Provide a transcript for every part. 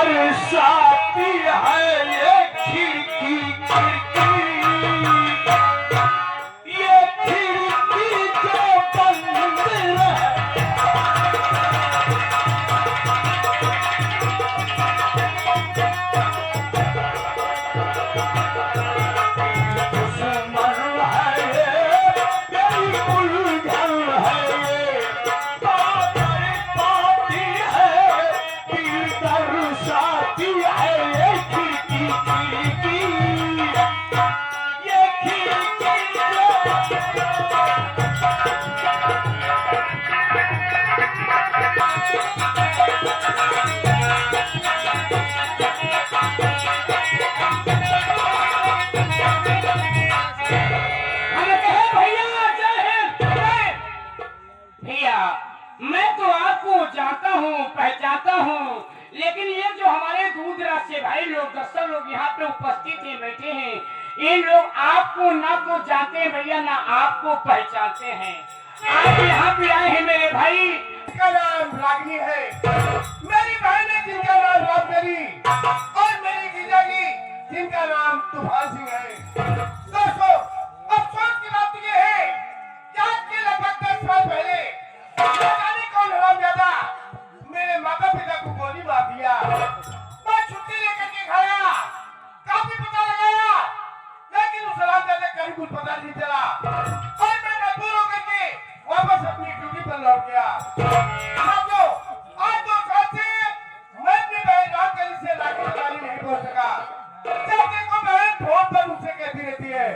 बरसाती है ये खिड़की खिड़की, ये खिड़की जो बंद रहे जानता हूँ, पहचानता हूँ, लेकिन ये जो हमारे दूर दराज से भाई लोग 10 लोग यहाँ पे उपस्थित हैं, बैठे हैं, इन लोग आपको ना तो जानते हैं भैया, ना आपको पहचानते हैं। आप यहाँ पे आए हैं मेरे भाई, का नाम रागिनी है, मेरी बहन है जिनका नाम रामकली और मेरी जीजा जी जिनका नाम तूफान सिंह है। दोस्तों, अफसोस की बात ये है कि आज के लगभग 10 साल पहले जाने कौन हरामजादा मेरे माता पिता को गोली मार दिया। मैं छुट्टी लेकर के खाया, काफी पता लगाया, लेकिन उस हरामजादे का कहीं कुछ पता नहीं चला और मैं मजबूर होकर के वापस अपनी ड्यूटी पर लौट गया। साथियों, आज 2 साल से मैं अपनी बहन रामकली से राखी नहीं बोल सका। जब देखो बहन फोन पर मुझसे कहती रहती है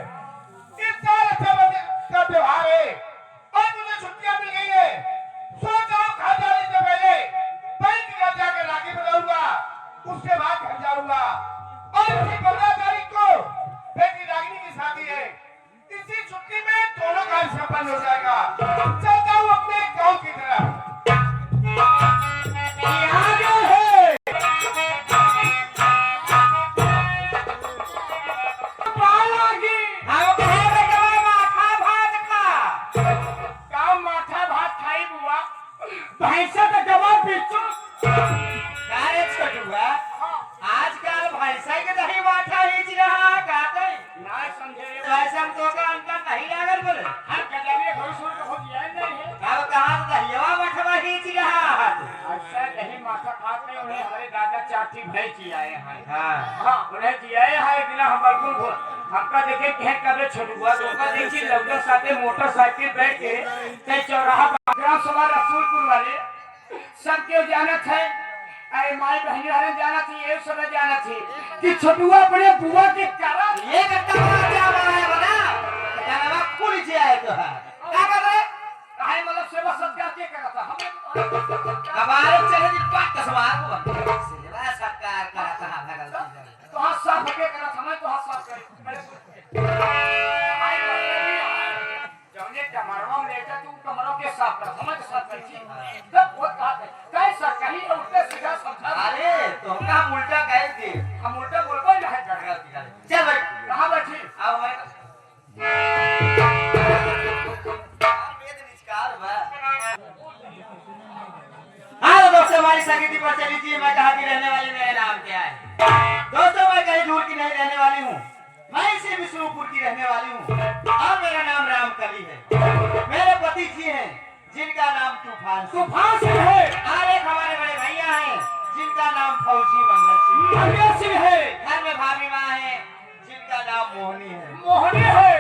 इस साल रक्षाबंधन का त्योहार है और मुझे छुट्टियां मिल गई है, सोच रहा हूं घर जाने से पहले बहन के घर जाकर राखी बनाऊंगा, उसके बाद घर जाऊंगा। और इसी 15 तारीख को बेटी रागिनी की शादी है, इसी छुट्टी में दोनों कार्य संपन्न हो जाएगा। चलता हूँ अपने गांव की तरफ। भैंसा का जवाब बेचो। आजकल भैंसा के दही माठा हिच रहा काटे ना समझे वैसे तो का अंतर नहीं लागल बोले हम कदमे घर सुन के हो दिया नहीं है। अब कहां से दहिया माठा हिच रहा अच्छा नहीं माथा खाते उन्हें हमारे दादा चाची भाई जियाए हैं। हां हाँ उन्हें जियाए हैं, एक दिन हम बिल्कुल हमका देखे कहे कबे छुड़ुआ दोका देखी लौंडा साथे मोटरसाइकिल बैठ के ते चौराहा ग्राम सभा रसूलपुर वाले सब क्यों जाना था। अरे माई बहनी हरे जाना थी, ये सब जाना थी कि छुड़ुआ अपने बुआ के करा ये कट्टा क्या बनाया बना जानवा कुल जे आए तो है क्या कर रहे काहे मतलब सेवा सत्कार के करा था हम हमारे चले जी पाक सवार को सेवा सत्कार करा कहां लगल तो हाथ साफ के करा था, मैं तो हाथ साफ करे हाय जौने कमरवा में लेटा तू कमरों के साफ कर, समझ साफ कर छी तब वो कहा कैसा कहीं उल्टे सीधा समझा। अरे तुमका हम उल्टा कह दे हम उल्टा बोलबो नहीं है झगड़ा चल बैठ कहां बैठी आओ मैं वेद निष्कार बा। हाँ दोस्तों, हमारी संगीति पर चली थी। मैं कहाँ की रहने वाली, मेरा नाम क्या है दोस्तों? मैं कहीं दूर की नहीं रहने वाली हूँ, मैं इसी विष्णुपुर की रहने वाली हूँ और मेरा नाम रामकली है। मेरे पति जी हैं जिनका नाम तूफान सिंह है और एक हमारे बड़े भैया हैं जिनका नाम फौजी मंगल सिंह है, घर में भाभी माँ है जिनका नाम मोहनी है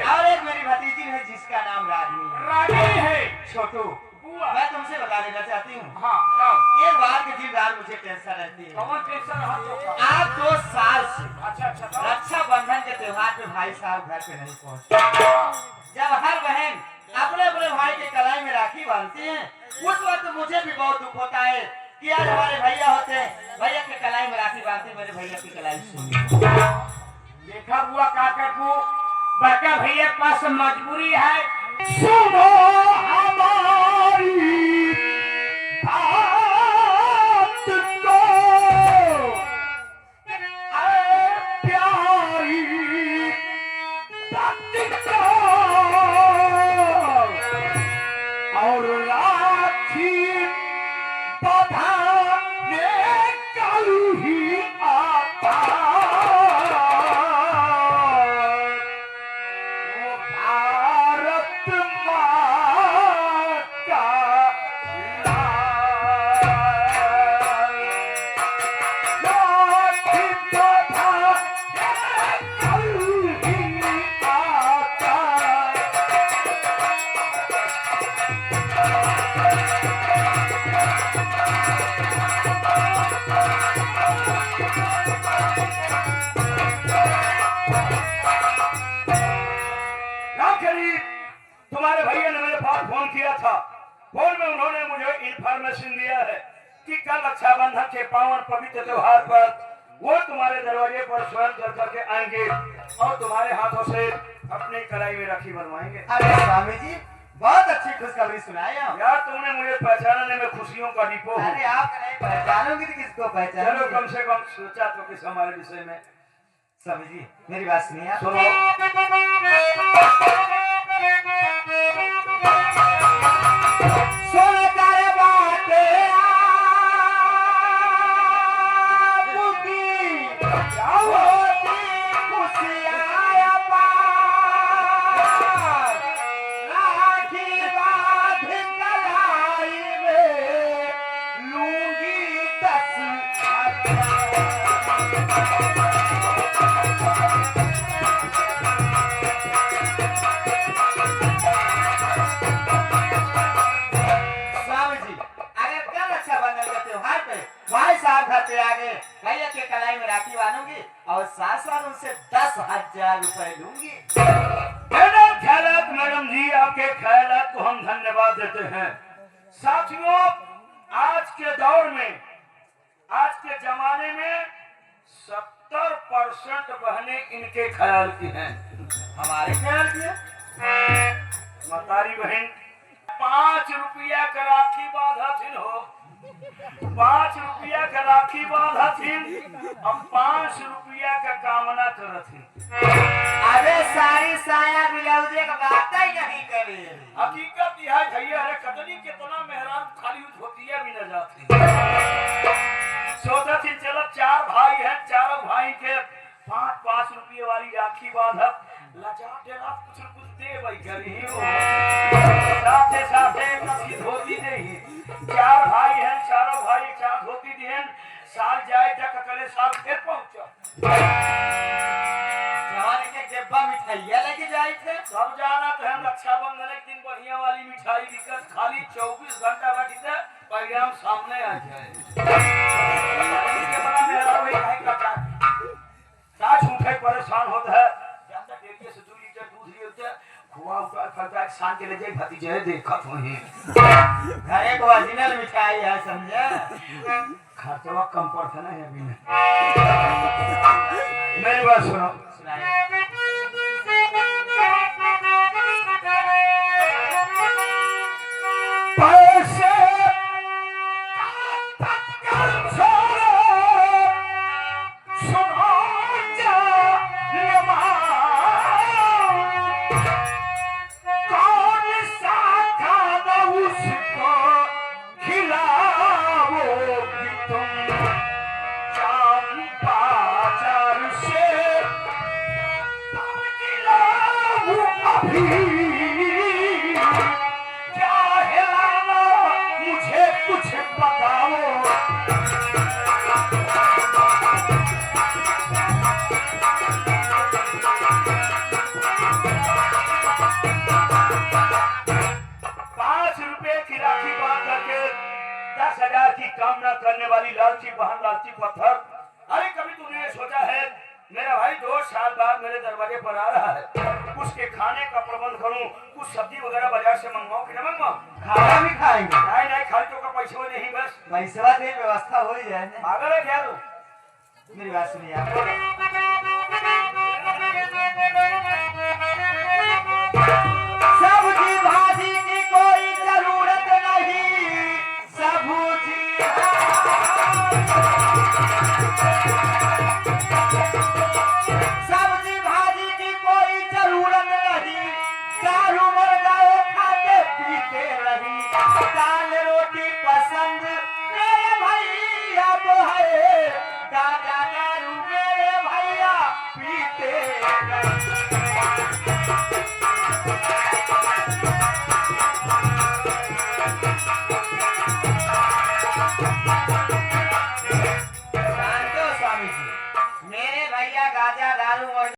और एक मेरी भतीजी है जिसका नाम रागिनी है। छोटू, मैं तुमसे बता देना चाहती हूँ, हाँ बताओ एक बार के दिन रात मुझे टेंशन रहती है। कौन टेंशन रहा तो आज 2 साल से अच्छा रक्षाबंधन के त्योहार पे भाई साहब घर पे नहीं पहुँचे। जब हर बहन अपने अपने भाई के कलाई में राखी बांधती है, उस वक्त मुझे भी बहुत दुख होता है कि आज हमारे भैया होते हैं, भैया के कलाई में राखी बांधते, मेरे भैया की कलाई सुनी। देखा बुआ का करबू बड़का भैया के पास मजबूरी है। सुनो हमारी बात को ऐ प्यारी बात को और राखी बंधाने कल ही तुम्हारे भैया ने मेरे पास फोन किया था। फोन में उन्होंने मुझे इंफॉर्मेशन दिया है कि कल रक्षाबंधन के पावन पवित्र त्योहार पर वो तुम्हारे दरवाजे पर स्वयं चल करके आएंगे और तुम्हारे हाथों से अपनी कलाई में राखी बनवाएंगे। अरे स्वामी जी, बहुत अच्छी खुशखबरी सुनाई आप। यार तुमने मुझे पहचानने में खुशियों का डिपो है। अरे आप नहीं पहचानोगे तो किसको चलो पहचानोगे? कम से कम सोचा तो किस हमारे विषय में। स्वामी जी मेरी बात सुनिए आप। सुनो, सुन कर बातें आपकी, क्या होती खुशियाँ पार। राखी बाँध कलाई में लूंगी 10,000। स्वामी जी अगर कल रक्षाबंधन के त्योहार पे भाई साहब घर पे आ गए, भैया के कलाई में राखी बांधूंगी और साथ साथ उनसे 10,000 रुपए लूंगी। ख्यालात मैडम जी, आपके ख्यालात को हम धन्यवाद देते हैं। साथियों, आज के दौर में, आज के जमाने में 70% बहनें इनके ख्याल की हैं। हमारे ख्याल किया मतारी बहन 5 रुपया का राखी बांधा थिन हो, 5 रुपया का राखी बांधा थिन, अब 5 रुपया का कामना करथिन। अबे सारी साया ब्लाउजे का बात ही नहीं करे। हकीकत यह है भैया, अरे कतनी कितना मेहरान खाली धोतिया भी न जाती। सोचा थी चलो 4 भाई हैं, चारों भाई के 5-5 रुपये वाली राखी बांधब, लजा डेरा कुछ कुछ दे भाई गरीब साथे साथे कसी धोती नहीं। 4 भाई हैं, चारों भाई 4 धोती दिहन। साल जाए तक अगले साल फिर पहुंचा। जवानी के डिब्बा मिठाइया लेके जाए थे। सब जाना तो हम रक्षाबंधन के दिन बढ़िया वाली मिठाई दिक्कत, खाली 24 घंटा बाकी थे परिणाम सामने आ जाए। इसके बड़ा मेरा वही कहीं का साथ उठे परेशान होता है। जब तक एक से 2 लीटर दूध लिए होते खुआ उठा खर्चा एक शान के ले जाए भतीजे देखत होही। घर एक ओरिजिनल मिठाई है समझे। खर्चवा कम पड़ता ना है अभी में। मेरी बात सुनो, सुनाइए। पैसे क्या हिलाना मुझे कुछ बताओ। की राखी बांध करके 10,000 की कामना करने वाली लालची बहन, लालची पत्थर। अरे कभी तुमने ये सोचा है मेरा भाई 2 साल बाद मेरे दरवाजे पर आ रहा है, उसके खाने का प्रबंध करूं, कुछ सब्जी वगैरह बाजार से मंगवाऊं कि न मंगवाऊं? खाना भी खाएंगे? नहीं नहीं, खाली तो का पैसे नहीं, बस पैसा दे व्यवस्था हो ही जाए। पागल है क्या तू? मेरी बात सुनिए आप। सब्जी भाजी की कोई जरूरत नहीं, सब्जी सब्जी भाजी की कोई जरूरत नहीं, दारू मुर्गा खाते पीते नहीं, दाल रोटी पसंद मेरे भैया को है, दादा दारू मेरे भैया पीते नहीं। शांतो स्वामी जी, मेरे भैया गाजा दारू और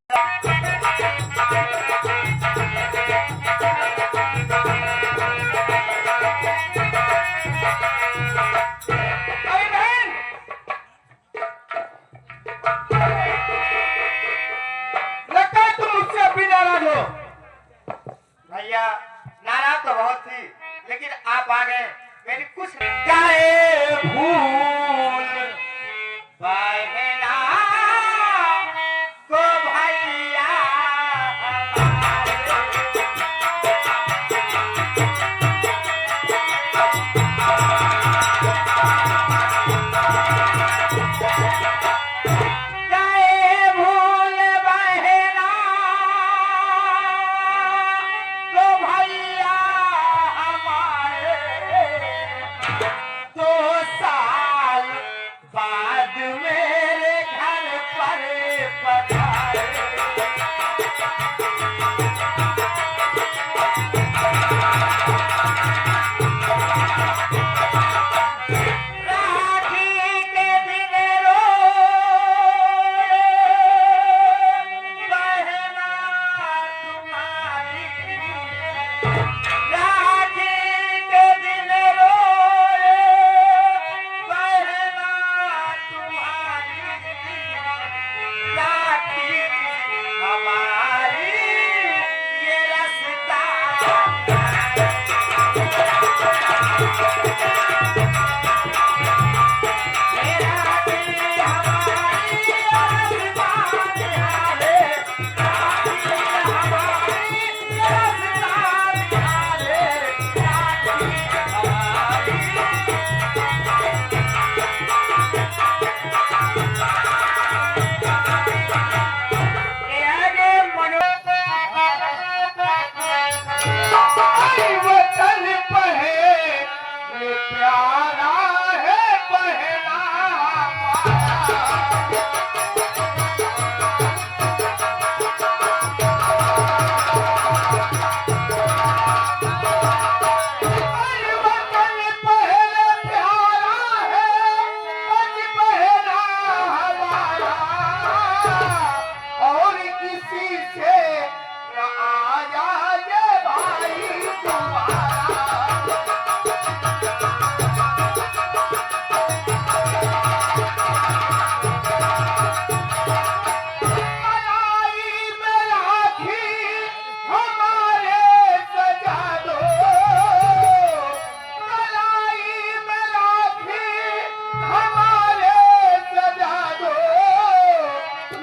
हमारे सजा दो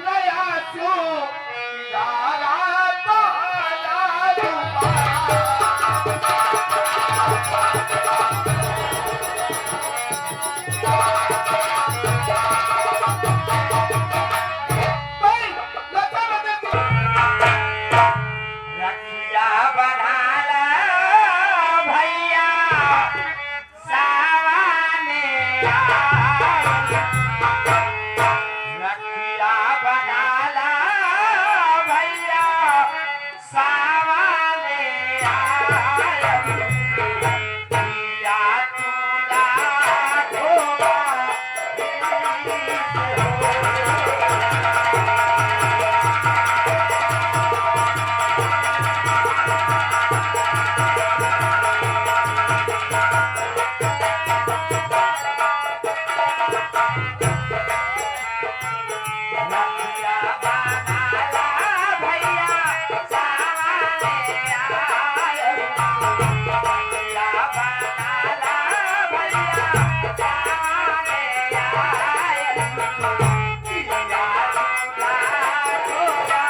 नया चूड़ारा बाला दुबारा। भाई, लता बदल के रखिया बनाला भैया सावने आए। रखिया बनाला भैया सावने आए। पिया तुला धोबा रखिया बनाला भैया सावने आए। रखिया बनाला भैया सावने आए। पिया तुला धोबा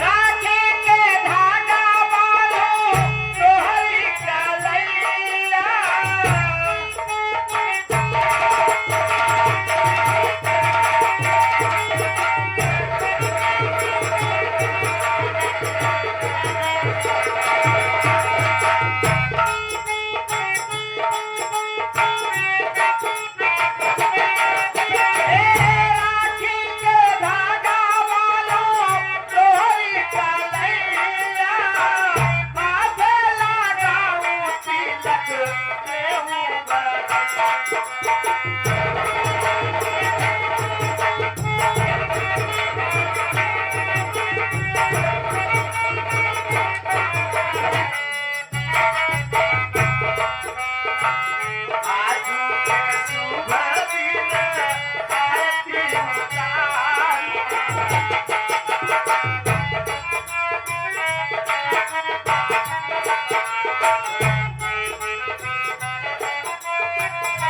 राखी के धागा वालो तोहरी कलैया। राखी के धागा वालो तोहरी कलैया। माथे लगाऊं तिलक देहूं बरैया।